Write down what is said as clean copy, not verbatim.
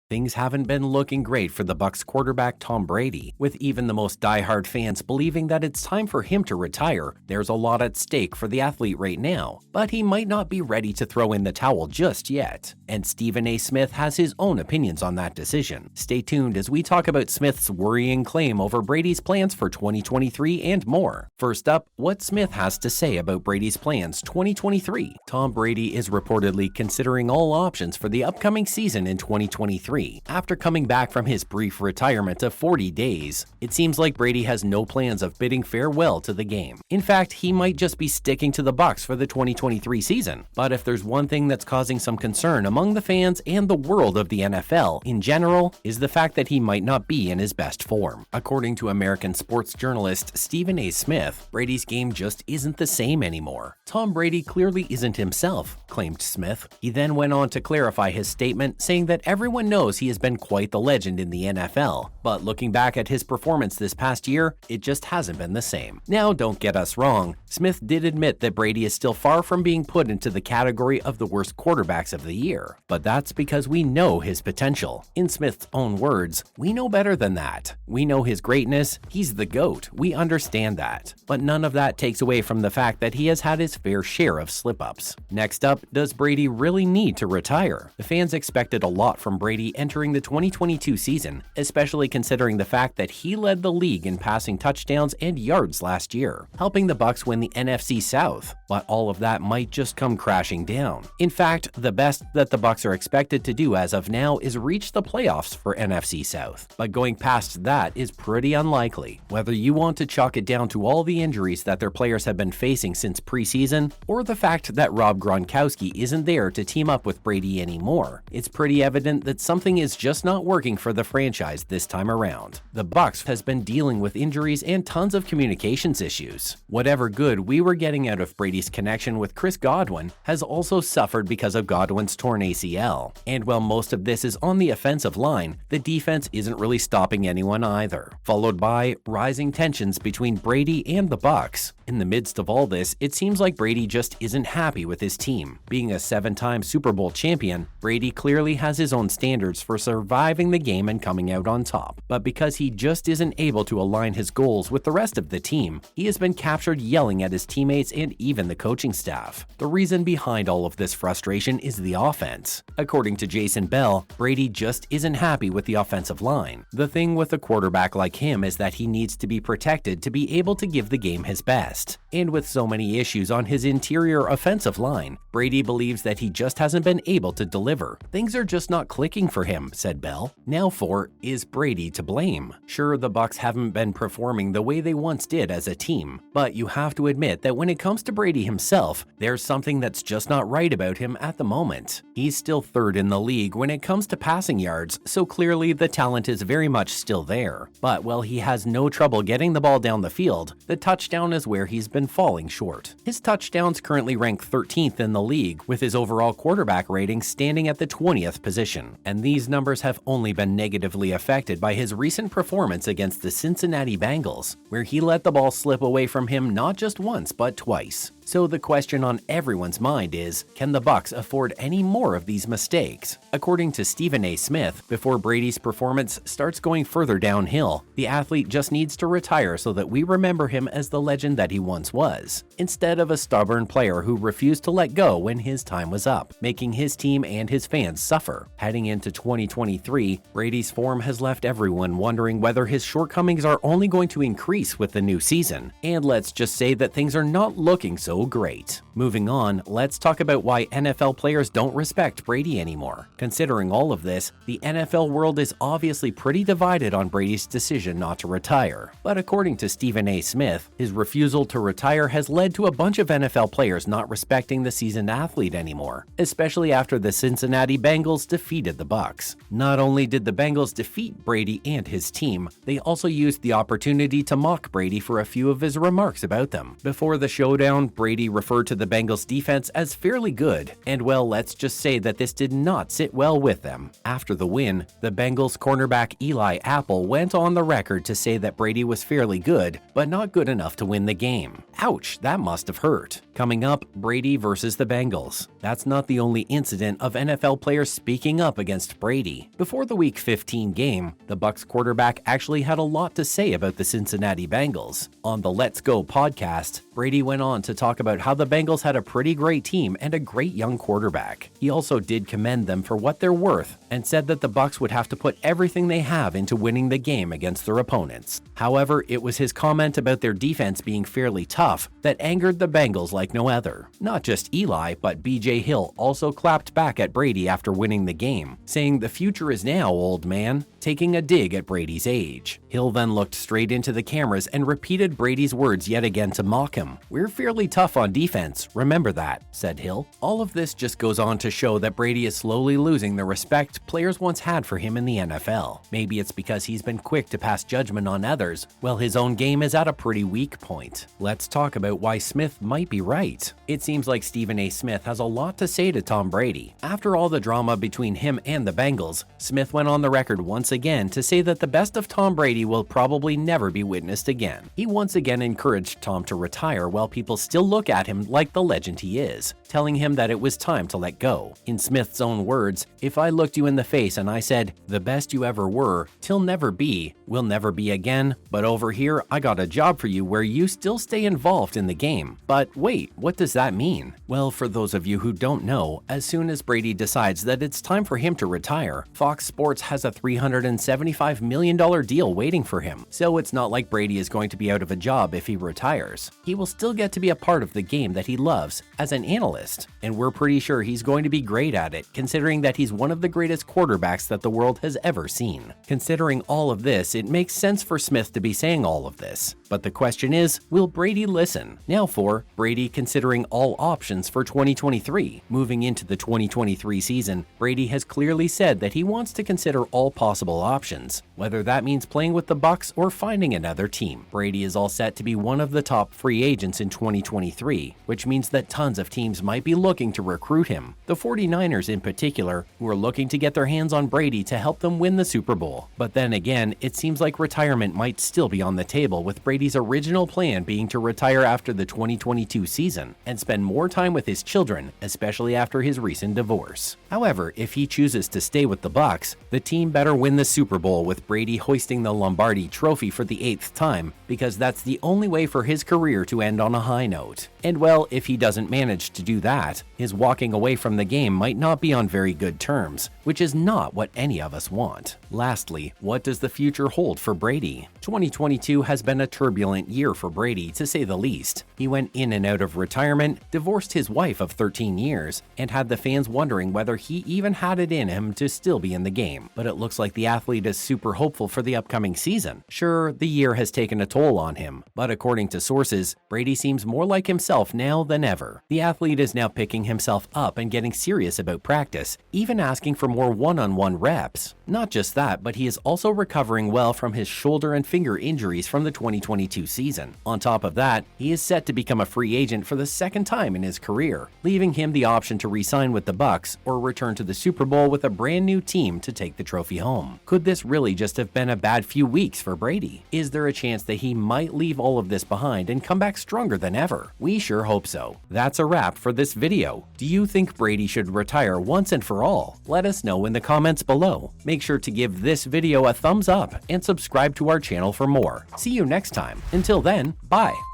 Things haven't been looking great for the Bucs quarterback Tom Brady, with even the most diehard fans believing that it's time for him to retire. There's a lot at stake for the athlete right now, but he might not be ready to throw in the towel just yet. And Stephen A. Smith has his own opinions on that decision. Stay tuned as we talk about Smith's worrying claim over Brady's plans for 2023 and more. First up, what Smith has to say about Brady's plans 2023. Tom Brady is reportedly considering all options for the upcoming season in 2023. After coming back from his brief retirement of 40 days, it seems like Brady has no plans of bidding farewell to the game. In fact, he might just be sticking to the Bucs for the 2023 season. But if there's one thing that's causing some concern among the fans and the world of the NFL in general, is the fact that he might not be in his best form. According to American sports journalist Stephen A. Smith, Brady's game just isn't the same anymore. Tom Brady clearly isn't himself, claimed Smith. He then went on to clarify his statement, saying that everyone knows he has been quite the legend in the NFL, but looking back at his performance this past year, it just hasn't been the same. Now, don't get us wrong, Smith did admit that Brady is still far from being put into the category of the worst quarterbacks of the year, but that's because we know his potential. In Smith's own words, we know better than that. We know his greatness, he's the GOAT, we understand that. But none of that takes away from the fact that he has had his fair share of slip-ups. Next up, does Brady really need to retire? The fans expected a lot from Brady entering the 2022 season, especially considering the fact that he led the league in passing touchdowns and yards last year, helping the Bucs win the NFC South. But all of that might just come crashing down. In fact, the best that the Bucs are expected to do as of now is reach the playoffs for NFC South. But going past that is pretty unlikely. Whether you want to chalk it down to all the injuries that their players have been facing since preseason, or the fact that Rob Gronkowski isn't there to team up with Brady anymore, it's pretty evident that something is just not working for the franchise this time around. The Bucs has been dealing with injuries and tons of communications issues. Whatever good we were getting out of Brady's connection with Chris Godwin has also suffered because of Godwin's torn ACL. And while most of this is on the offensive line, the defense isn't really stopping anyone either. Followed by rising tensions between Brady and the Bucs. In the midst of all this, it seems like Brady just isn't happy with his team. Being a 7-time Super Bowl champion, Brady clearly has his own standards for surviving the game and coming out on top. But because he just isn't able to align his goals with the rest of the team, he has been captured yelling at his teammates and even the coaching staff. The reason behind all of this frustration is the offense. According to Jason Bell, Brady just isn't happy with the offensive line. The thing with a quarterback like him is that he needs to be protected to be able to give the game his best. And with so many issues on his interior offensive line, Brady believes that he just hasn't been able to deliver. Things are just not clicking for him, said Bell. Now for, is Brady to blame? Sure, the Bucs haven't been performing the way they once did as a team, but you have to admit that when it comes to Brady himself, there's something that's just not right about him at the moment. He's still third in the league when it comes to passing yards, so clearly the talent is very much still there. But while he has no trouble getting the ball down the field, the touchdown is where he's been falling short. His touchdowns currently rank 13th in the league, with his overall quarterback rating standing at the 20th position. And these numbers have only been negatively affected by his recent performance against the Cincinnati Bengals, where he let the ball slip away from him not just once but twice. So the question on everyone's mind is, can the Bucs afford any more of these mistakes? According to Stephen A. Smith, before Brady's performance starts going further downhill, the athlete just needs to retire so that we remember him as the legend that he once was, instead of a stubborn player who refused to let go when his time was up, making his team and his fans suffer. Heading into 2023, Brady's form has left everyone wondering whether his shortcomings are only going to increase with the new season. And let's just say that things are not looking so great. Moving on, let's talk about why NFL players don't respect Brady anymore. Considering all of this, the NFL world is obviously pretty divided on Brady's decision not to retire. But according to Stephen A. Smith, his refusal to retire has led to a bunch of NFL players not respecting the seasoned athlete anymore, especially after the Cincinnati Bengals defeated the Bucs. Not only did the Bengals defeat Brady and his team, they also used the opportunity to mock Brady for a few of his remarks about them. Before the showdown, Brady Brady referred to the Bengals' defense as fairly good, and well, let's just say that this did not sit well with them. After the win, the Bengals cornerback Eli Apple went on the record to say that Brady was fairly good, but not good enough to win the game. Ouch, that must have hurt. Coming up, Brady versus the Bengals. That's not the only incident of NFL players speaking up against Brady. Before the Week 15 game, the Bucs quarterback actually had a lot to say about the Cincinnati Bengals. On the Let's Go podcast, Brady went on to talk about how the Bengals had a pretty great team and a great young quarterback. He also did commend them for what they're worth and said that the Bucs would have to put everything they have into winning the game against their opponents. However, it was his comment about their defense being fairly tough that angered the Bengals like no other. Not just Eli, but BJ Hill also clapped back at Brady after winning the game, saying, "The future is now, old man," taking a dig at Brady's age. Hill then looked straight into the cameras and repeated Brady's words yet again to mock him. "We're fairly tough on defense, remember that," said Hill. All of this just goes on to show that Brady is slowly losing the respect players once had for him in the NFL. Maybe it's because he's been quick to pass judgment on others, while his own game is at a pretty weak point. Let's talk about why Smith might be right. It seems like Stephen A. Smith has a lot to say to Tom Brady. After all the drama between him and the Bengals, Smith went on the record once again to say that the best of Tom Brady will probably never be witnessed again. He once again encouraged Tom to retire while people still look at him like the legend he is, telling him that it was time to let go. In Smith's own words, "If I looked you in the face and I said, 'The best you ever were, till never be, will never be again, but over here I got a job for you where you still stay involved in the game.' But wait, what does that mean?" Well, for those of you who don't know, as soon as Brady decides that it's time for him to retire, Fox Sports has a $375 million deal waiting for him. So it's not like Brady is going to be out of a job if he retires. He will still get to be a part of the game that he loves as an analyst, and we're pretty sure he's going to be great at it, considering that he's one of the greatest quarterbacks that the world has ever seen. Considering all of this, it makes sense for Smith to be saying all of this. But the question is, will Brady listen? Now for Brady considering all options for 2023. Moving into the 2023 season, Brady has clearly said that he wants to consider all possible options, whether that means playing with the Bucs or finding another team. Brady is all set to be one of the top free agents in 2023, which means that tons of teams might be looking to recruit him. The 49ers in particular, who are looking to get their hands on Brady to help them win the Super Bowl. But then again, it seems like retirement might still be on the table, with Brady's original plan being to retire after the 2022 season and spend more time with his children, especially after his recent divorce. However, if he chooses to stay with the Bucs, the team better win the Super Bowl with Brady hoisting the Lombardi Trophy for the 8th time, because that's the only way for his career to end on a high note. And well, if he doesn't manage to do that, his walking away from the game might not be on very good terms, which is not what any of us want. Lastly, what does the future hold for Brady? 2022 has been a turbulent year for Brady, to say the least. He went in and out of retirement, divorced his wife of 13 years, and had the fans wondering whether he even had it in him to still be in the game. But it looks like the athlete is super hopeful for the upcoming season. Sure, the year has taken a toll on him, but according to sources, Brady seems more like himself now than ever. The athlete is now picking himself up and getting serious about practice, even asking for more one-on-one reps. Not just that, but he is also recovering well from his shoulder and finger injuries from the 2022 season. On top of that, he is set to become a free agent for the second time in his career, leaving him the option to re-sign with the Bucs or return to the Super Bowl with a brand new team to take the trophy home. Could this really just have been a bad few weeks for Brady? Is there a chance that he might leave all of this behind and come back stronger than ever? We sure hope so. That's a wrap for this video. Do you think Brady should retire once and for all? Let us know in the comments below. Make sure to give this video a thumbs up and subscribe to our channel for more. See you next time. Until then, bye.